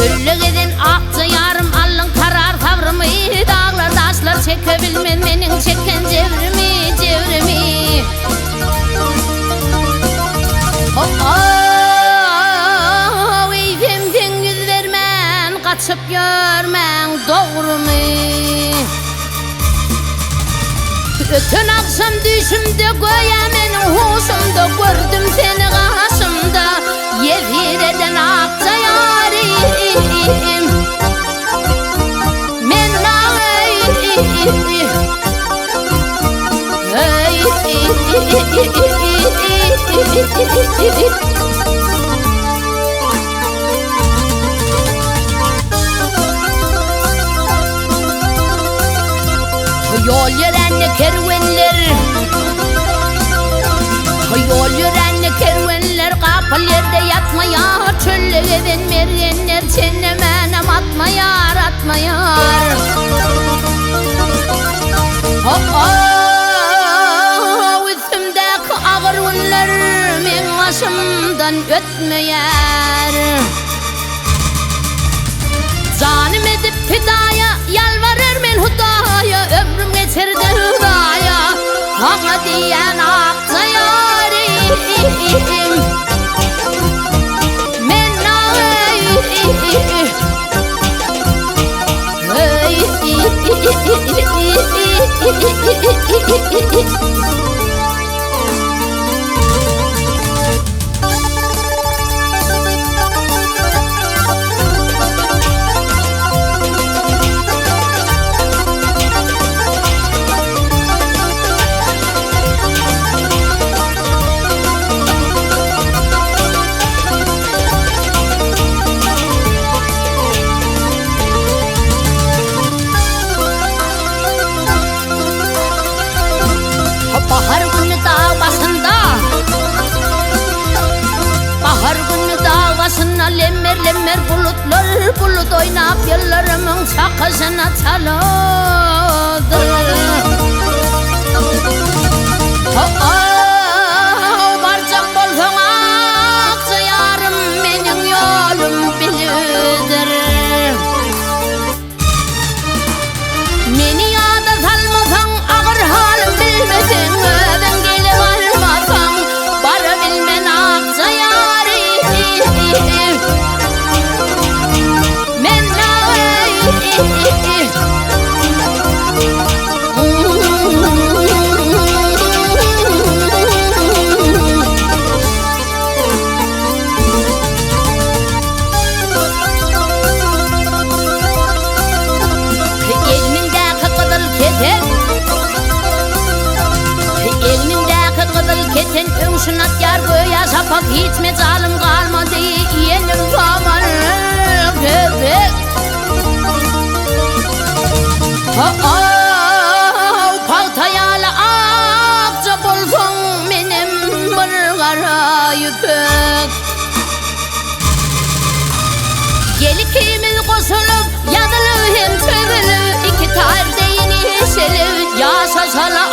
Çöllüğeden aktı yarım alın karar tavrımı. Dağlar taşlar çekebilmez menin çeken cevrimi, cevrimi. Eyfemden yüz vermen, kaçıp görmen doğru mu? Ötün akşam düşümde göğemenin huşumda gördüm seni karşımda. Yevhireden akça yarim men yol yörenli kervenler, yol yörenli kervenler kapıl yerde yatmaya, çöllüğeden mergenler çennemenem atmayar, atmayar. Üstümdeki ağır günler men başımdan ötmeyer. Canım edip fidaya yalvarır men hudaya, ömrüm geçirdi hudaya, hana diyen aksa yarim men bahar günü dağ başında, bahar günü dağ başında lemmer lemmer bulutlar, bulut oynap yıllarımın çakışına çalıdır. Barcak bolsan aksa yarım menin yolum bilidir. Meni yada salmasan ağır halim bilmesen, öden gelip almasan bara bilmen aksa yarim men elmindeki kızıl keten öngşünat yar göğe şapak hiç mecalim kalmadı yenim zamanı köpek. Paltayalı akça bulsun benim bir kara yüpek. Gelikimiz koşulup yadılı hem tövülü, iki tar değini şelü yaşa şala